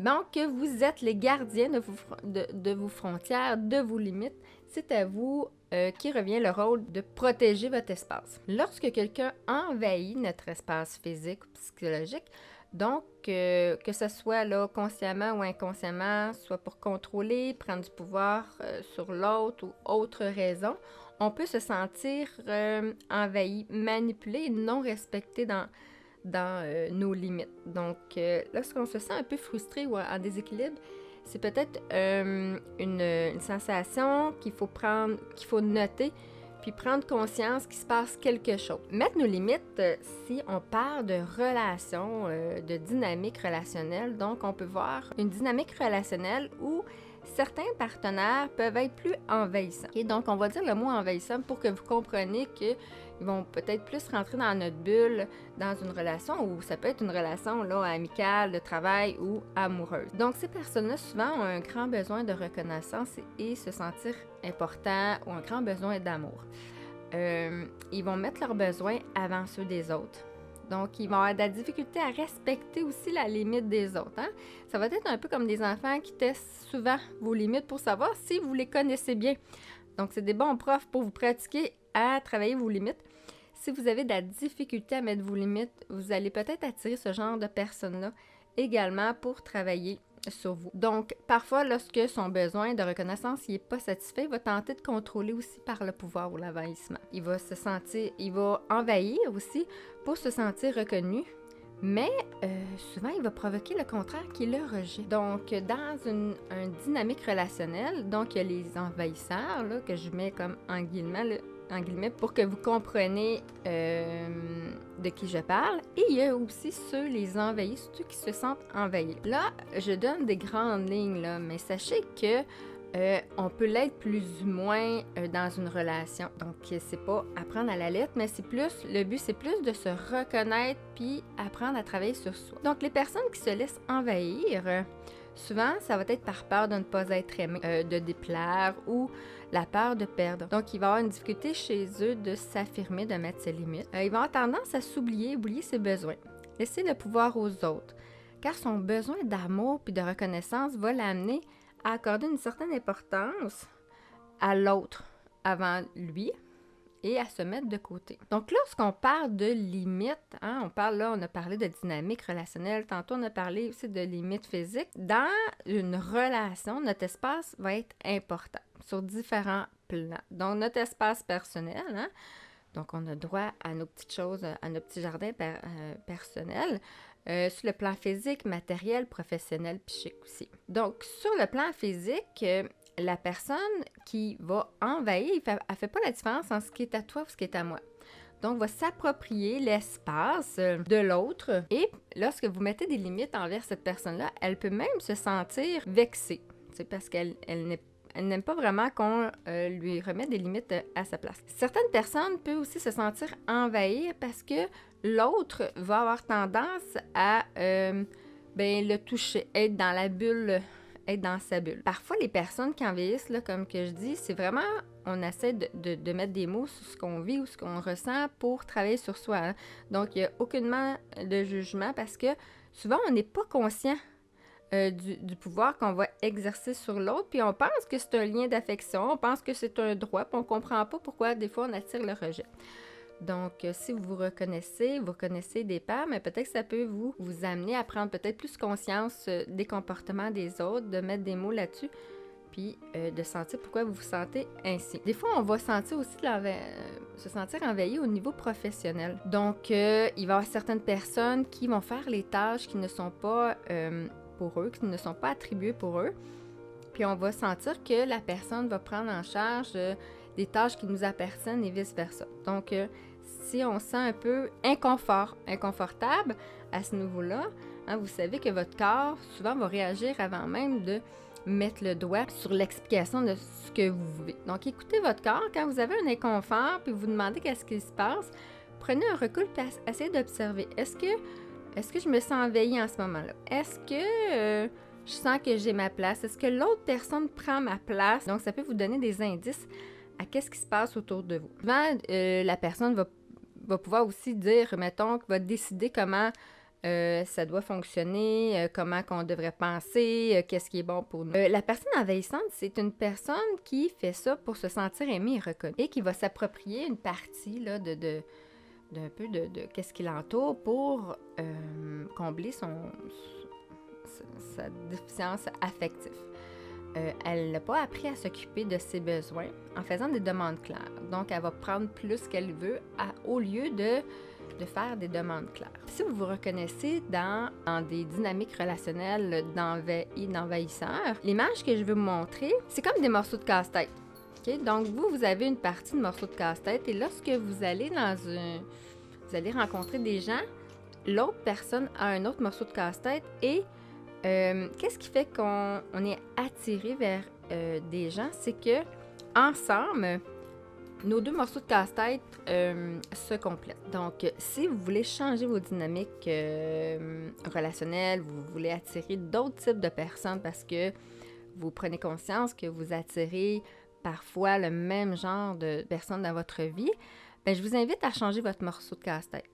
Donc, vous êtes les gardiens de vos frontières, de vos limites. C'est à vous qui revient le rôle de protéger votre espace. Lorsque quelqu'un envahit notre espace physique ou psychologique, donc que ce soit là, consciemment ou inconsciemment, soit pour contrôler, prendre du pouvoir sur l'autre ou autre raison, on peut se sentir envahi, manipulé et non respecté dans nos limites. Donc, lorsqu'on se sent un peu frustré ou en déséquilibre, c'est peut-être une sensation qu'il faut noter, puis prendre conscience qu'il se passe quelque chose. Mettre nos limites, si on parle de relations, de dynamique relationnelle, donc on peut voir une dynamique relationnelle où certains partenaires peuvent être plus envahissants. Et donc, on va dire le mot envahissant pour que vous compreniez qu'ils vont peut-être plus rentrer dans notre bulle dans une relation, ou ça peut être une relation là, amicale, de travail ou amoureuse. Donc, ces personnes-là, souvent, ont un grand besoin de reconnaissance et se sentir important ou un grand besoin d'amour. Ils vont mettre leurs besoins avant ceux des autres. Donc, ils vont avoir de la difficulté à respecter aussi la limite des autres. Hein? Ça va être un peu comme des enfants qui testent souvent vos limites pour savoir si vous les connaissez bien. Donc, c'est des bons profs pour vous pratiquer à travailler vos limites. Si vous avez de la difficulté à mettre vos limites, vous allez peut-être attirer ce genre de personnes-là également pour travailler sur vous. Donc, parfois, lorsque son besoin de reconnaissance n'est pas satisfait, il va tenter de contrôler aussi par le pouvoir ou l'envahissement. Il va envahir aussi pour se sentir reconnu, mais souvent, il va provoquer le contraire qui est le rejet. Donc, dans une dynamique relationnelle, donc il y a les envahisseurs, là, que je mets comme en guillemets, pour que vous compreniez de qui je parle. Et il y a aussi les envahis, ceux qui se sentent envahis. Là, je donne des grandes lignes, là, mais sachez que on peut l'être plus ou moins dans une relation. Donc, c'est pas apprendre à la lettre, mais le but, c'est plus de se reconnaître puis apprendre à travailler sur soi. Donc, les personnes qui se laissent envahir, souvent, ça va être par peur de ne pas être aimé, de déplaire ou la peur de perdre. Donc, il va y avoir une difficulté chez eux de s'affirmer, de mettre ses limites. Ils vont avoir tendance à oublier ses besoins, laisser le pouvoir aux autres, car son besoin d'amour puis de reconnaissance va l'amener à accorder une certaine importance à l'autre avant lui et à se mettre de côté. Donc, lorsqu'on parle de limites, on a parlé de dynamique relationnelle, tantôt on a parlé aussi de limites physiques. Dans une relation, notre espace va être important sur différents plans. Donc, notre espace personnel, donc on a droit à nos petites choses, à nos petits jardins personnels. Sur le plan physique, matériel, professionnel, psychique aussi. Donc, sur le plan physique, la personne qui va envahir, elle ne fait pas la différence entre ce qui est à toi ou ce qui est à moi. Donc, va s'approprier l'espace de l'autre. Et lorsque vous mettez des limites envers cette personne-là, elle peut même se sentir vexée. C'est parce qu'elle n'aime pas vraiment qu'on lui remette des limites à sa place. Certaines personnes peuvent aussi se sentir envahir parce que l'autre va avoir tendance à le toucher, être dans la bulle, être dans sa bulle. Parfois, les personnes qui envahissent, là, comme que je dis, c'est vraiment, on essaie de mettre des mots sur ce qu'on vit ou ce qu'on ressent pour travailler sur soi. Hein. Donc, il n'y a aucunement de jugement parce que souvent, on n'est pas conscient du pouvoir qu'on va exercer sur l'autre, puis on pense que c'est un lien d'affection, on pense que c'est un droit, puis on ne comprend pas pourquoi des fois on attire le rejet. Donc, si vous reconnaissez des peurs, mais peut-être que ça peut vous amener à prendre peut-être plus conscience des comportements des autres, de mettre des mots là-dessus, puis de sentir pourquoi vous vous sentez ainsi. Des fois, on va sentir aussi se sentir envahi au niveau professionnel. Donc, il va y avoir certaines personnes qui vont faire les tâches qui ne sont pas pour eux, qui ne sont pas attribuées pour eux. Puis on va sentir que la personne va prendre en charge des tâches qui nous appartiennent et vice-versa. Donc, si on se sent un peu inconfortable à ce niveau-là, vous savez que votre corps, souvent, va réagir avant même de mettre le doigt sur l'explication de ce que vous vivez. Donc, écoutez votre corps. Quand vous avez un inconfort, puis vous demandez qu'est-ce qui se passe, prenez un recul et essayez d'observer. Est-ce que je me sens envahie en ce moment-là? Est-ce que je sens que j'ai ma place? Est-ce que l'autre personne prend ma place? Donc, ça peut vous donner des indices à qu'est-ce qui se passe autour de vous. Souvent, la personne va pouvoir aussi dire, mettons, va décider comment ça doit fonctionner, comment qu'on devrait penser, qu'est-ce qui est bon pour nous. La personne envahissante, c'est une personne qui fait ça pour se sentir aimée et reconnue et qui va s'approprier une partie là, d'un peu de qu'est-ce qui l'entoure pour combler sa déficience affective. Elle n'a pas appris à s'occuper de ses besoins en faisant des demandes claires. Donc, elle va prendre plus qu'elle veut au lieu de faire des demandes claires. Si vous vous reconnaissez dans des dynamiques relationnelles d'envahisseurs, l'image que je veux vous montrer, c'est comme des morceaux de casse-tête. Okay? Donc, vous avez une partie de morceaux de casse-tête et lorsque vous allez vous allez rencontrer des gens, l'autre personne a un autre morceau de casse-tête et qu'est-ce qui fait qu'on est attiré vers des gens? C'est que ensemble, nos deux morceaux de casse-tête se complètent. Donc, si vous voulez changer vos dynamiques relationnelles, vous voulez attirer d'autres types de personnes parce que vous prenez conscience que vous attirez parfois le même genre de personnes dans votre vie, bien, je vous invite à changer votre morceau de casse-tête.